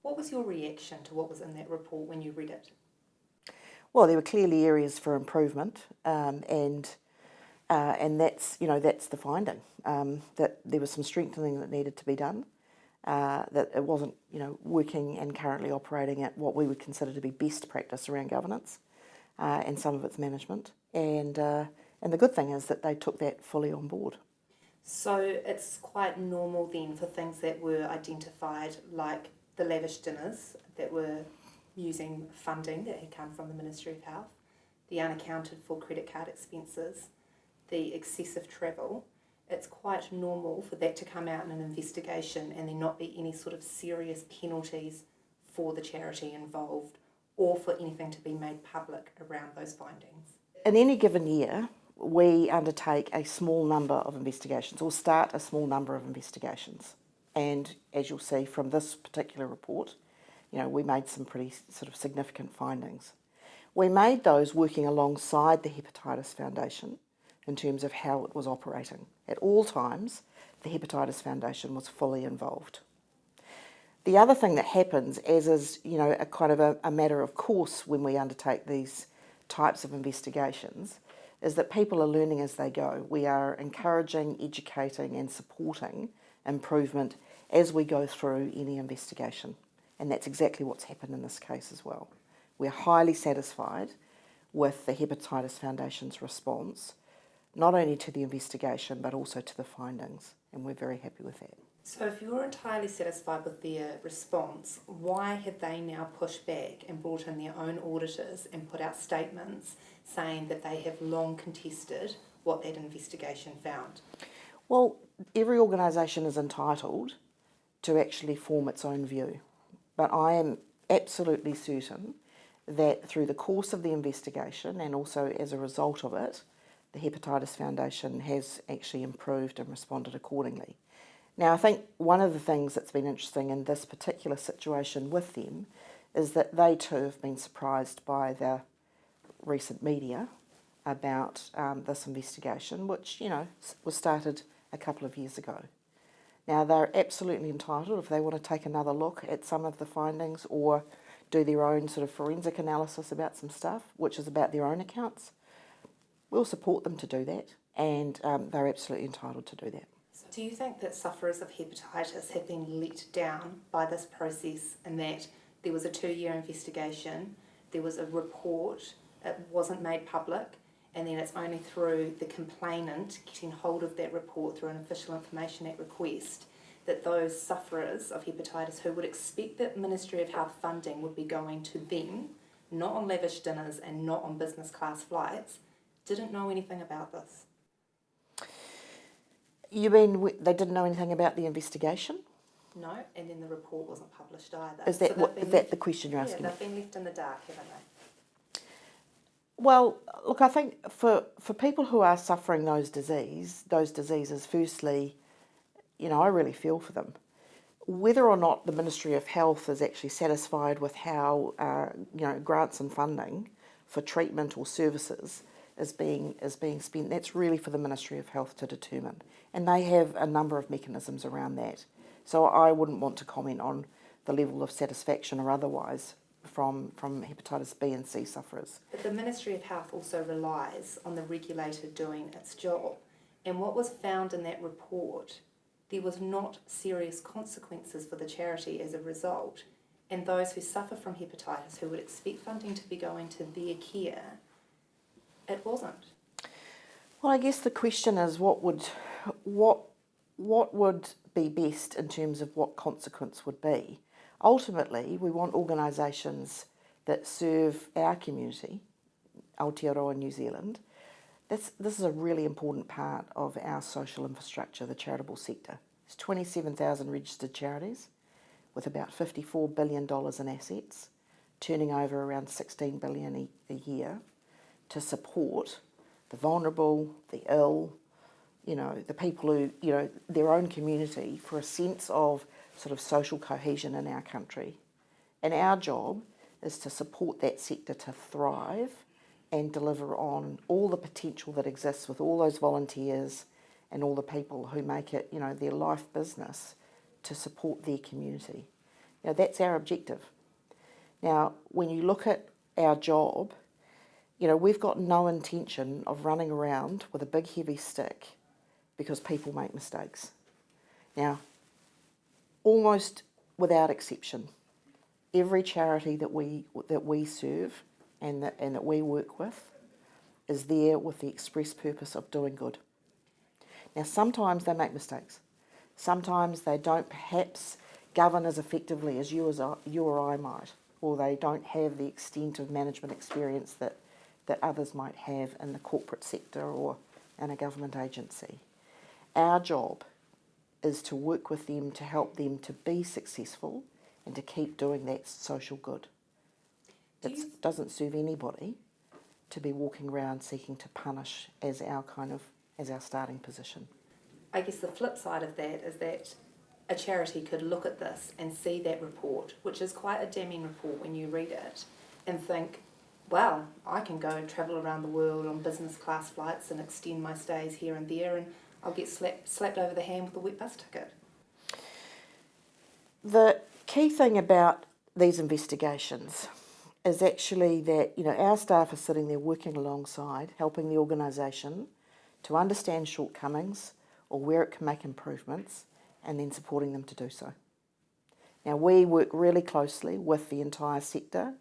What was your reaction to what was in that report when you read it? Well, there were clearly areas for improvement, and that's that's the finding, that there was some strengthening that needed to be done, that it wasn't working and currently operating at what we would consider to be best practice around governance, and some of its management, and the good thing is that they took that fully on board. So it's quite normal then for things that were identified, like the lavish dinners that were using funding that had come from the Ministry of Health, the unaccounted for credit card expenses, the excessive travel. It's quite normal for that to come out in an investigation and there not be any sort of serious penalties for the charity involved or for anything to be made public around those findings. In any given year, we undertake a small number of investigations, or start a small number of investigations. And as you'll see from this particular report, we made some pretty sort of significant findings. We made those working alongside the Hepatitis Foundation in terms of how it was operating. At all times, the Hepatitis Foundation was fully involved. The other thing that happens, as is a kind of a matter of course when we undertake these types of investigations, is that people are learning as they go. We are encouraging, educating and supporting improvement as we go through any investigation. And that's exactly what's happened in this case as well. We're highly satisfied with the Hepatitis Foundation's response, not only to the investigation but also to the findings, and we're very happy with that. So if you're entirely satisfied with their response, why have they now pushed back and brought in their own auditors and put out statements saying that they have long contested what that investigation found? Well, every organisation is entitled to actually form its own view, but I am absolutely certain that through the course of the investigation and also as a result of it, the Hepatitis Foundation has actually improved and responded accordingly. Now, I think one of the things that's been interesting in this particular situation with them is that they too have been surprised by the recent media about this investigation, which, was started a couple of years ago. Now, they're absolutely entitled, if they want to take another look at some of the findings or do their own sort of forensic analysis about some stuff, which is about their own accounts, we'll support them to do that, and they're absolutely entitled to do that. So do you think that sufferers of hepatitis have been let down by this process in that there was a 2-year investigation, there was a report, it wasn't made public, and then it's only through the complainant getting hold of that report through an Official Information Act request that those sufferers of hepatitis who would expect that Ministry of Health funding would be going to them, not on lavish dinners and not on business class flights, didn't know anything about this? You mean they didn't know anything about the investigation? No, and then the report wasn't published either. Is that the question you're asking? Yeah, they've been left in the dark, haven't they? Well, look, I think for people who are suffering those diseases, firstly, I really feel for them. Whether or not the Ministry of Health is actually satisfied with how, grants and funding for treatment or services is being spent, that's really for the Ministry of Health to determine. And they have a number of mechanisms around that. So I wouldn't want to comment on the level of satisfaction or otherwise from hepatitis B and C sufferers. But the Ministry of Health also relies on the regulator doing its job. And what was found in that report, there was not serious consequences for the charity as a result. And those who suffer from hepatitis, who would expect funding to be going to their care, it wasn't. Well, I guess the question is what would be best in terms of what consequence would be. Ultimately, we want organisations that serve our community, Aotearoa New Zealand. This is a really important part of our social infrastructure, the charitable sector. There's 27,000 registered charities with about $54 billion in assets, turning over around $16 billion a year to support the vulnerable, the ill, the people who, their own community for a sense of sort of social cohesion in our country. And our job is to support that sector to thrive and deliver on all the potential that exists with all those volunteers and all the people who make it, their life business to support their community. That's our objective. Now, when you look at our job, we've got no intention of running around with a big heavy stick because people make mistakes. Now, almost without exception, every charity that we serve and that we work with is there with the express purpose of doing good. Now, sometimes they make mistakes. Sometimes they don't perhaps govern as effectively as you or I might, or they don't have the extent of management experience that others might have in the corporate sector or in a government agency. Our job is to work with them to help them to be successful and to keep doing that social good. It doesn't serve anybody to be walking around seeking to punish as our starting position. I guess the flip side of that is that a charity could look at this and see that report, which is quite a damning report when you read it, and think, well, I can go and travel around the world on business class flights and extend my stays here and there, and I'll get slapped over the hand with a wet bus ticket. The key thing about these investigations is actually that our staff are sitting there working alongside, helping the organisation to understand shortcomings or where it can make improvements, and then supporting them to do so. Now, we work really closely with the entire sector,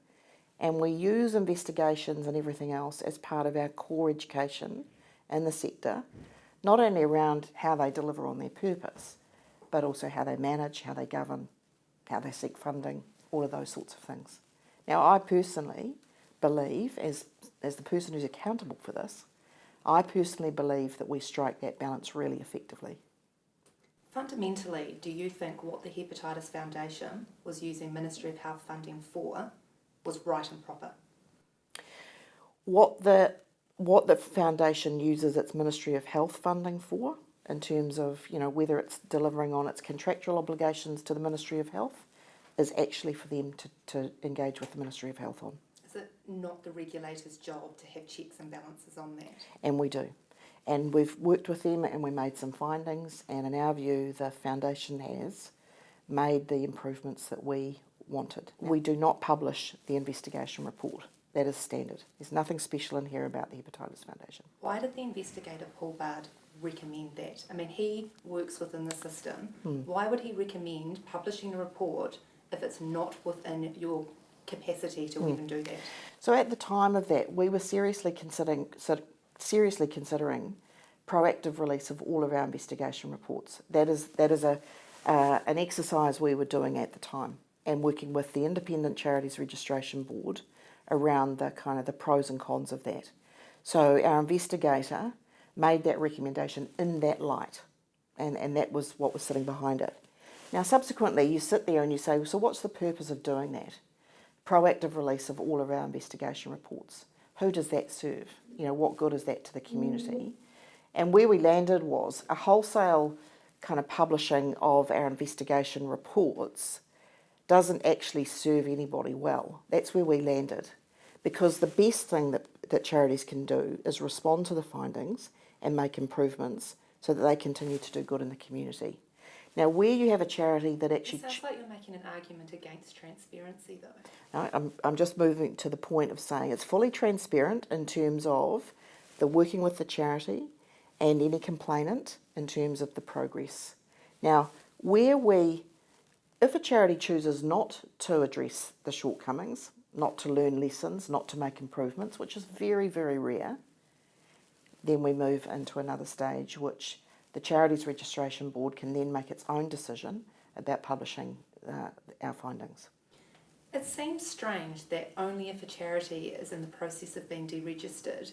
and we use investigations and everything else as part of our core education in the sector, not only around how they deliver on their purpose, but also how they manage, how they govern, how they seek funding, all of those sorts of things. Now, I personally believe, as the person who's accountable for this, I personally believe that we strike that balance really effectively. Fundamentally, do you think what the Hepatitis Foundation was using Ministry of Health funding for was right and proper? What the foundation uses its Ministry of Health funding for, in terms of whether it's delivering on its contractual obligations to the Ministry of Health, is actually for them to engage with the Ministry of Health on. Is it not the regulator's job to have checks and balances on that? And we do. And we've worked with them and we made some findings, and in our view the foundation has made the improvements that we wanted. We do not publish the investigation report. That is standard. There's nothing special in here about the Hepatitis Foundation. Why did the investigator Paul Bard recommend that? I mean, he works within the system. Why would he recommend publishing a report if it's not within your capacity to even do that? So at the time of that, we were seriously considering proactive release of all of our investigation reports. That is an exercise we were doing at the time, and working with the Independent Charities Registration Board around the pros and cons of that. So our investigator made that recommendation in that light, and that was what was sitting behind it. Now subsequently you sit there and you say, so what's the purpose of doing that? Proactive release of all of our investigation reports. Who does that serve? What good is that to the community? And where we landed was a wholesale publishing of our investigation reports doesn't actually serve anybody well. That's where we landed. Because the best thing that charities can do is respond to the findings and make improvements so that they continue to do good in the community. Now, where you have a charity that actually... It sounds like you're making an argument against transparency, though. No, I'm just moving to the point of saying it's fully transparent in terms of the working with the charity and any complainant in terms of the progress. Now, if a charity chooses not to address the shortcomings, not to learn lessons, not to make improvements, which is very, very rare, then we move into another stage, which the Charities Registration Board can then make its own decision about publishing our findings. It seems strange that only if a charity is in the process of being deregistered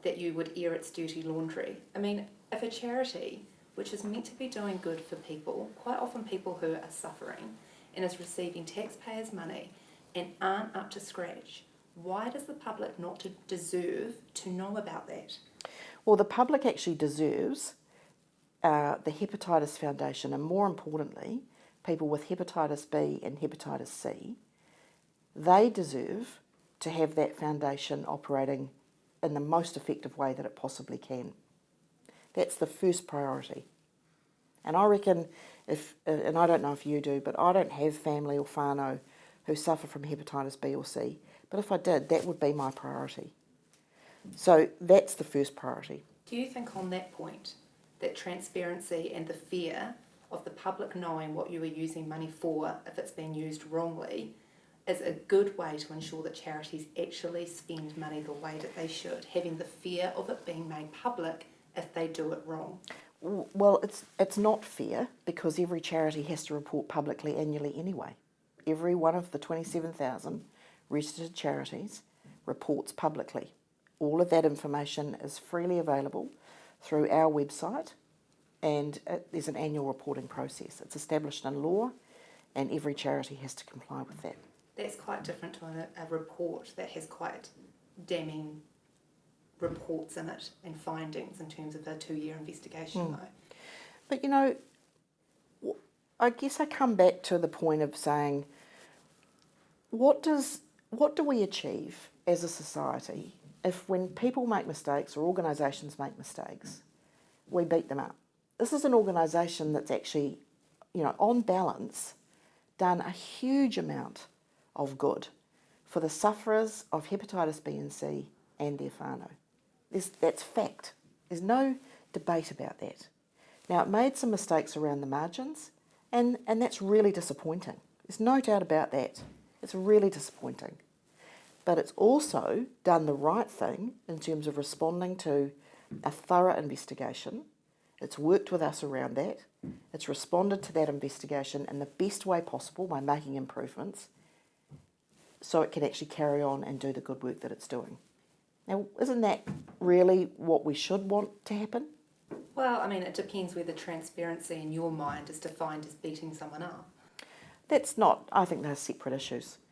that you would air its dirty laundry. I mean, if a charity, which is meant to be doing good for people, quite often people who are suffering, and is receiving taxpayers' money and aren't up to scratch, why does the public not deserve to know about that? Well, the public actually deserves the Hepatitis Foundation, and more importantly, people with hepatitis B and hepatitis C, they deserve to have that foundation operating in the most effective way that it possibly can. That's the first priority. And I reckon And I don't know if you do, but I don't have family or whānau who suffer from hepatitis B or C. But if I did, that would be my priority. So that's the first priority. Do you think on that point that transparency and the fear of the public knowing what you are using money for if it's being used wrongly is a good way to ensure that charities actually spend money the way that they should, having the fear of it being made public if they do it wrong? Well, it's not fair because every charity has to report publicly annually anyway. Every one of the 27,000 registered charities reports publicly. All of that information is freely available through our website, and there's an annual reporting process. It's established in law, and every charity has to comply with that. That's quite different to a report that has quite damning reports in it and findings in terms of a 2-year investigation though. But you know, I guess I come back to the point of saying, what do we achieve as a society if when people make mistakes or organisations make mistakes, we beat them up? This is an organisation that's actually, you know, on balance, done a huge amount of good for the sufferers of hepatitis B and C and their whānau. That's fact. There's no debate about that. Now, it made some mistakes around the margins, and that's really disappointing. There's no doubt about that. It's really disappointing. But it's also done the right thing in terms of responding to a thorough investigation. It's worked with us around that. It's responded to that investigation in the best way possible by making improvements so it can actually carry on and do the good work that it's doing. Now, isn't that really what we should want to happen? Well, I mean, it depends whether transparency in your mind is defined as beating someone up. That's not, I think they're separate issues.